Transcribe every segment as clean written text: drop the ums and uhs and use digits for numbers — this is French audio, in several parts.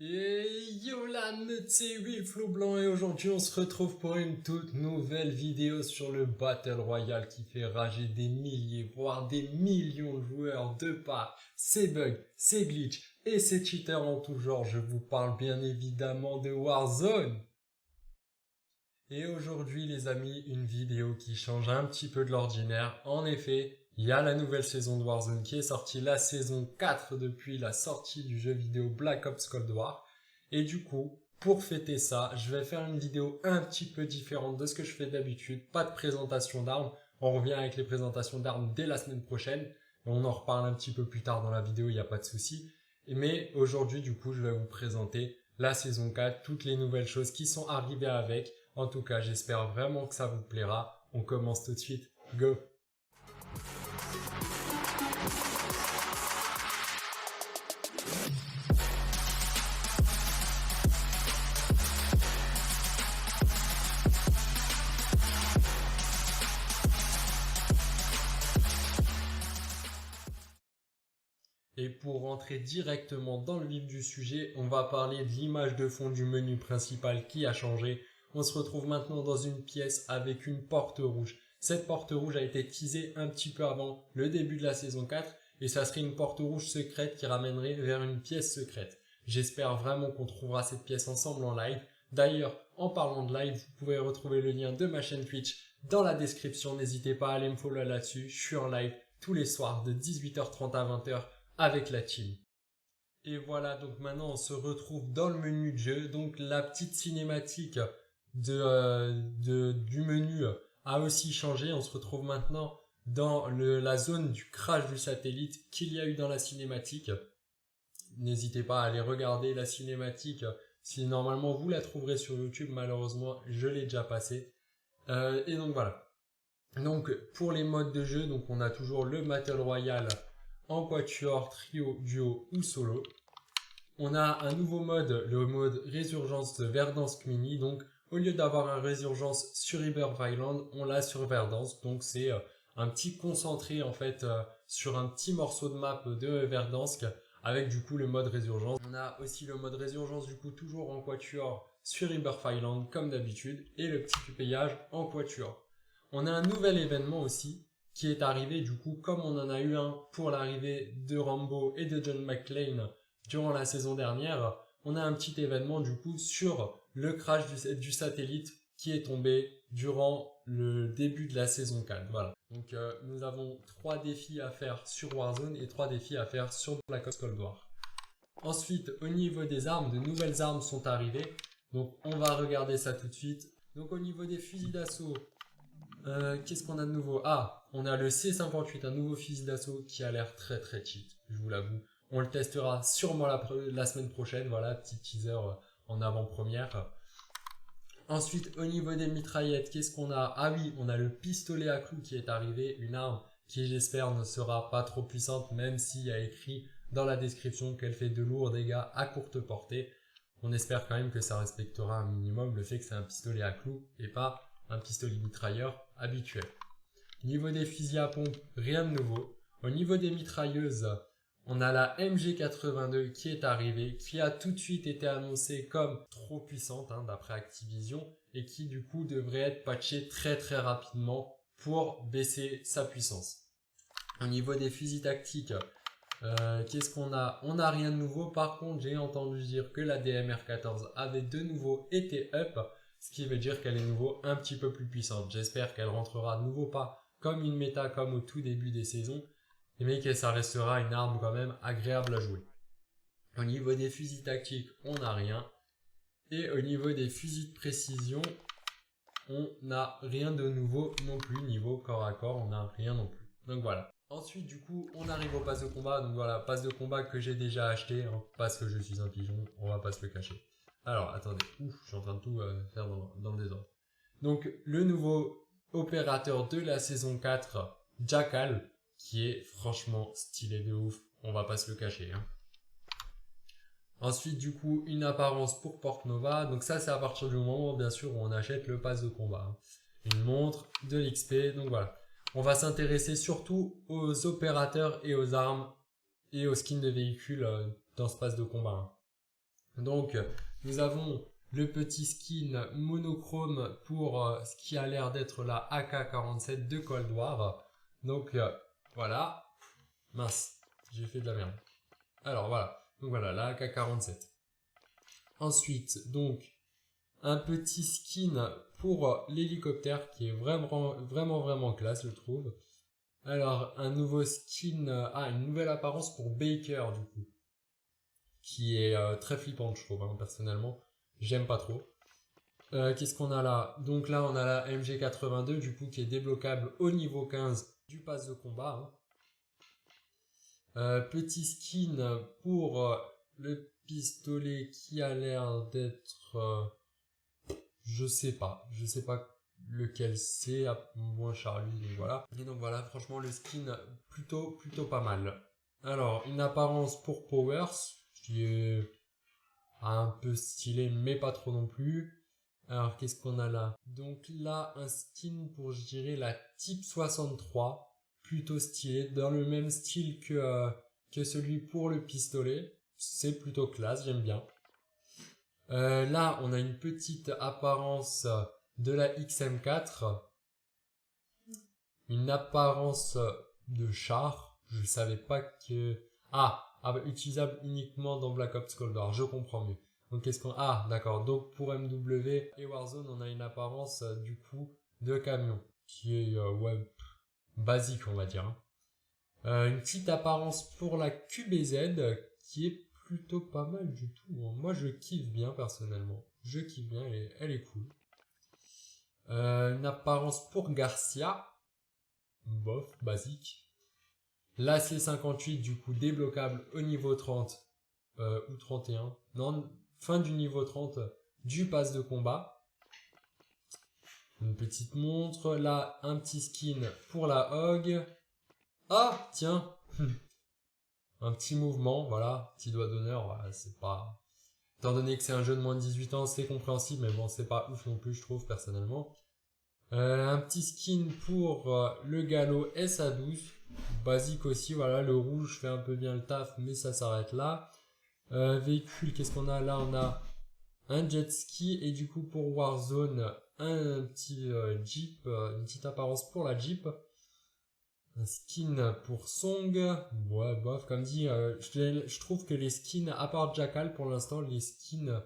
Et yo la note c'est Flow Blanc et aujourd'hui on se retrouve pour une toute nouvelle vidéo sur le Battle Royale qui fait rager des milliers voire des millions de joueurs de par ses bugs, ses glitches et ses cheaters en tout genre. Je vous parle bien évidemment de Warzone. Et aujourd'hui les amis, une vidéo qui change un petit peu de l'ordinaire. En effet, il y a la nouvelle saison de Warzone qui est sortie, la saison 4 depuis la sortie du jeu vidéo Black Ops Cold War. Et du coup, pour fêter ça, je vais faire une vidéo un petit peu différente de ce que je fais d'habitude. Pas de présentation d'armes, on revient avec les présentations d'armes dès la semaine prochaine. On en reparle un petit peu plus tard dans la vidéo, il n'y a pas de souci. Mais aujourd'hui, du coup, je vais vous présenter la saison 4, toutes les nouvelles choses qui sont arrivées avec. En tout cas, j'espère vraiment que ça vous plaira. On commence tout de suite. Go! Et pour rentrer directement dans le vif du sujet, on va parler de l'image de fond du menu principal qui a changé. On se retrouve maintenant dans une pièce avec une porte rouge. Cette porte rouge a été teasée un petit peu avant le début de la saison 4 et ça serait une porte rouge secrète qui ramènerait vers une pièce secrète. J'espère vraiment qu'on trouvera cette pièce ensemble en live. D'ailleurs, en parlant de live, vous pouvez retrouver le lien de ma chaîne Twitch dans la description. N'hésitez pas à aller me follow là-dessus. Je suis en live tous les soirs de 18h30 à 20h avec la team. Et voilà, donc maintenant on se retrouve dans le menu de jeu. Donc la petite cinématique du menu a aussi changé. On se retrouve maintenant dans la zone du crash du satellite qu'il y a eu dans la cinématique. N'hésitez pas à aller regarder la cinématique. Si normalement vous la trouverez sur YouTube, malheureusement je l'ai déjà passée. Et donc voilà. Donc pour les modes de jeu, donc on a toujours le Battle Royale en quatuor, trio, duo ou solo. On a un nouveau mode, le mode Résurgence de Verdansk Mini. Donc au lieu d'avoir un Résurgence sur River Island, on l'a sur Verdansk. Donc c'est un petit concentré en fait sur un petit morceau de map de Verdansk avec du coup le mode Résurgence. On a aussi le mode Résurgence du coup toujours en quatuor sur River Island comme d'habitude et le petit payage en quatuor. On a un nouvel événement aussi qui est arrivé du coup comme on en a eu un pour l'arrivée de Rambo et de John McClane durant la saison dernière. On a un petit événement du coup sur le crash du satellite qui est tombé durant le début de la saison 4. Voilà. Donc nous avons 3 défis à faire sur Warzone et 3 défis à faire sur Black Ops Cold War. Ensuite, au niveau des armes, de nouvelles armes sont arrivées. Donc on va regarder ça tout de suite. Donc au niveau des fusils d'assaut, qu'est-ce qu'on a de nouveau? Ah, on a le C58, un nouveau fusil d'assaut qui a l'air très très cheat, je vous l'avoue. On le testera sûrement la semaine prochaine, voilà, petit teaser en avant-première. Ensuite, au niveau des mitraillettes, qu'est-ce qu'on a? Ah oui, on a le pistolet à clous qui est arrivé, une arme qui j'espère ne sera pas trop puissante, même s'il y a écrit dans la description qu'elle fait de lourds dégâts à courte portée. On espère quand même que ça respectera un minimum le fait que c'est un pistolet à clous et pas un pistolet mitrailleur habituel. Au niveau des fusils à pompe, rien de nouveau. Au niveau des mitrailleuses, on a la MG82 qui est arrivée, qui a tout de suite été annoncée comme trop puissante d'après Activision et qui du coup devrait être patchée très très rapidement pour baisser sa puissance. Au niveau des fusils tactiques, qu'est-ce qu'on a? On n'a rien de nouveau. Par contre, j'ai entendu dire que la DMR14 avait de nouveau été up, ce qui veut dire qu'elle est de nouveau un petit peu plus puissante. J'espère qu'elle rentrera de nouveau pas comme une méta comme au tout début des saisons, mais que ça restera une arme quand même agréable à jouer. Au niveau des fusils tactiques, on n'a rien. Et au niveau des fusils de précision, on n'a rien de nouveau non plus. Niveau corps à corps, on n'a rien non plus. Donc voilà. Ensuite, du coup, on arrive au pass de combat. Donc voilà, pass de combat que j'ai déjà acheté, parce que je suis un pigeon, on va pas se le cacher. Alors, attendez, je suis en train de tout faire dans le désordre. Donc, le nouveau opérateur de la saison 4, Jackal, qui est franchement stylé de ouf, on va pas se le cacher. Ensuite, du coup, une apparence pour Porte Nova. Donc ça, c'est à partir du moment, bien sûr, où on achète le pass de combat. Une montre, de l'XP, donc voilà. On va s'intéresser surtout aux opérateurs et aux armes et aux skins de véhicules dans ce pass de combat. Donc, nous avons le petit skin monochrome pour ce qui a l'air d'être la AK-47 de Cold War. Donc, voilà. Mince, j'ai fait de la merde. Alors, voilà. Donc, voilà, la AK-47. Ensuite, donc, un petit skin pour l'hélicoptère qui est vraiment classe, je trouve. Alors, un nouveau skin, une nouvelle apparence pour Baker, du coup. Qui est très flippante, je trouve, hein, personnellement. J'aime pas trop. Qu'est-ce qu'on a là? Donc là, on a la MG82, du coup, qui est débloquable au niveau 15 du pass de combat. Hein. Petit skin pour le pistolet qui a l'air d'être... je sais pas lequel c'est, à moins Charlie, donc voilà. Et donc voilà, franchement, le skin, plutôt pas mal. Alors, une apparence pour Powers, qui est un peu stylé, mais pas trop non plus. Alors, qu'est-ce qu'on a là? Donc là, un skin pour, je dirais, la Type 63. Plutôt stylé, dans le même style que celui pour le pistolet. C'est plutôt classe, j'aime bien. Là, on a une petite apparence de la XM4. Une apparence de char. Je ne savais pas que... utilisable uniquement dans Black Ops Cold War. Je comprends mieux. Donc qu'est-ce qu'on... d'accord. Donc pour MW et Warzone, on a une apparence du coup de camion. Qui est basique, on va dire. Hein. Une petite apparence pour la QBZ qui est plutôt pas mal du tout. Moi, je kiffe bien personnellement. Je kiffe bien, elle est cool. Une apparence pour Garcia. Bof, basique. La C58, du coup, débloquable au niveau 30 ou 31. Non, fin du niveau 30 du pass de combat. Une petite montre. Là, un petit skin pour la Hog. Ah, tiens. Un petit mouvement, voilà. Petit doigt d'honneur, voilà, c'est pas... Étant donné que c'est un jeu de moins de 18 ans, c'est compréhensible, mais bon, c'est pas ouf non plus, je trouve, personnellement. Un petit skin pour le galop SA12. Basique aussi, voilà, le rouge fait un peu bien le taf, mais ça s'arrête là. Véhicule, qu'est-ce qu'on a là? On a un jet ski, et du coup, pour Warzone, un petit Jeep, une petite apparence pour la Jeep. Un skin pour Song. Ouais, bof, comme dit, je trouve que les skins, à part Jackal pour l'instant, les skins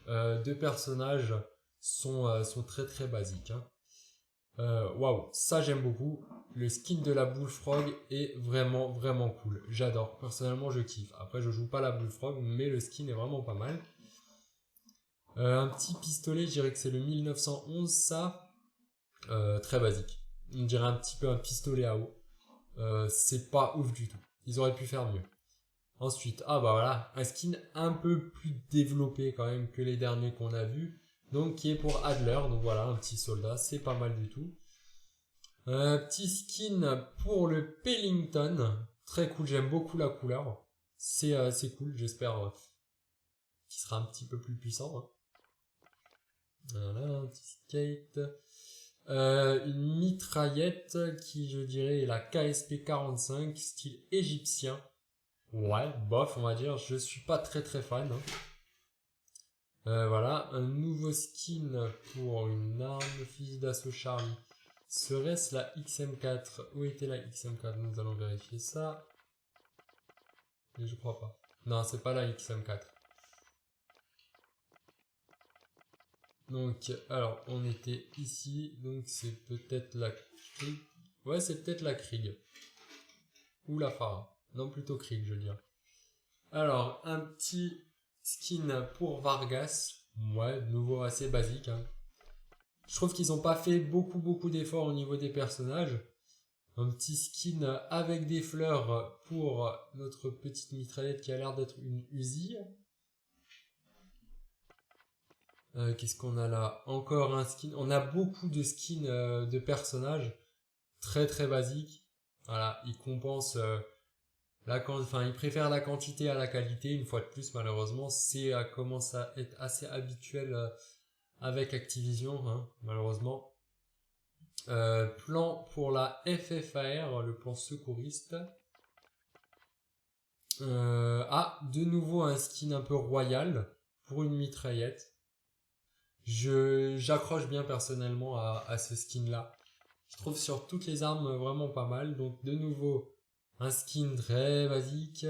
de personnages sont très basiques. Hein. Waouh, ça j'aime beaucoup. Le skin de la Bullfrog est vraiment cool. J'adore. Personnellement, je kiffe. Après, je joue pas la Bullfrog, mais le skin est vraiment pas mal. Un petit pistolet, je dirais que c'est le 1911, ça. Très basique. On dirait un petit peu un pistolet à eau. C'est pas ouf du tout. Ils auraient pu faire mieux. Ensuite, voilà, un skin un peu plus développé quand même que les derniers qu'on a vus. Donc qui est pour Adler, donc voilà, un petit soldat, c'est pas mal du tout. Petit skin pour le Pellington, très cool, j'aime beaucoup la couleur. C'est cool, j'espère qu'il sera un petit peu plus puissant. Hein. Voilà, un petit skate. Une mitraillette qui, je dirais, est la KSP 45, style égyptien. Ouais, bof, on va dire, je suis pas très fan. Hein. Voilà, un nouveau skin pour une arme, fusil d'assaut Charlie. Serait-ce la XM4? Où était la XM4? Nous allons vérifier ça. Mais je crois pas. Non, c'est pas la XM4. Donc, alors, on était ici. Donc, c'est peut-être la Krieg. Ouais, c'est peut-être la Krieg. Ou la Farah. Non, plutôt Krieg, je veux dire. Alors, un petit skin pour Vargas. Ouais, de nouveau assez basique. Hein. Je trouve qu'ils n'ont pas fait beaucoup d'efforts au niveau des personnages. Un petit skin avec des fleurs pour notre petite mitraillette qui a l'air d'être une Uzi. Qu'est-ce qu'on a là? Encore un skin. On a beaucoup de skins de personnages très basiques. Voilà, ils compensent ils préfèrent la quantité à la qualité. Une fois de plus, malheureusement, c'est commence à être assez habituel avec Activision, hein, malheureusement. Plan pour la FFAR, le plan secouriste. De nouveau un skin un peu royal. pour une mitraillette. J'accroche bien personnellement à ce skin là. Je trouve sur toutes les armes vraiment pas mal. Donc de nouveau un skin très basique.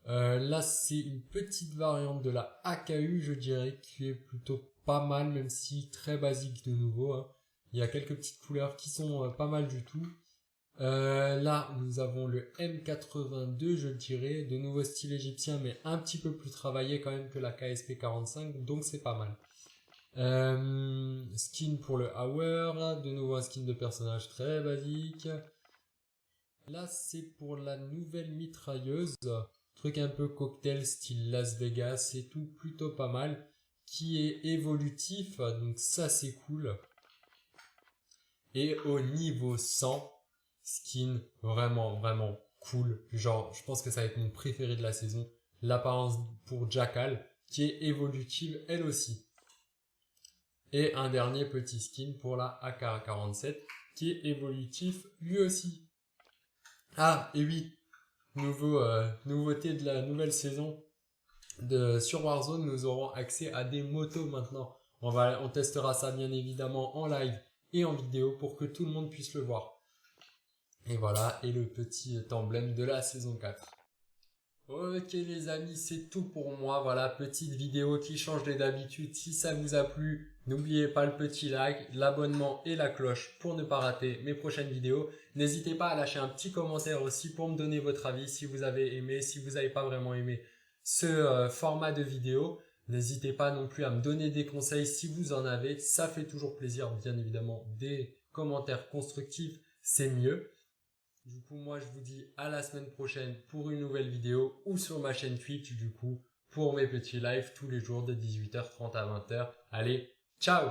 Là c'est une petite variante de la AKU je dirais qui est plutôt pas mal même si très basique de nouveau. Hein. Il y a quelques petites couleurs qui sont pas mal du tout. Là nous avons le M82 je dirais. De nouveau style égyptien mais un petit peu plus travaillé quand même que la KSP 45 donc c'est pas mal. Skin pour le Hour, de nouveau un skin de personnage très basique. Là c'est pour la nouvelle mitrailleuse, truc un peu cocktail style Las Vegas et tout, plutôt pas mal, qui est évolutif, donc ça c'est cool. Et au niveau 100, skin vraiment cool, genre je pense que ça va être mon préféré de la saison, l'apparence pour Jackal, qui est évolutive elle aussi. Et un dernier petit skin pour la AK-47 qui est évolutif lui aussi. Ah, et oui, nouveauté de la nouvelle saison sur Warzone, nous aurons accès à des motos maintenant. On testera ça bien évidemment en live et en vidéo pour que tout le monde puisse le voir. Et voilà, et le petit emblème de la saison 4. Ok les amis, c'est tout pour moi. Voilà, petite vidéo qui change d'habitude. Si ça vous a plu, n'oubliez pas le petit like, l'abonnement et la cloche pour ne pas rater mes prochaines vidéos. N'hésitez pas à lâcher un petit commentaire aussi pour me donner votre avis si vous avez aimé, si vous n'avez pas vraiment aimé ce format de vidéo. N'hésitez pas non plus à me donner des conseils si vous en avez. Ça fait toujours plaisir, bien évidemment, des commentaires constructifs, c'est mieux. Du coup, moi, je vous dis à la semaine prochaine pour une nouvelle vidéo ou sur ma chaîne Twitch, du coup, pour mes petits lives tous les jours de 18h30 à 20h. Allez, ciao!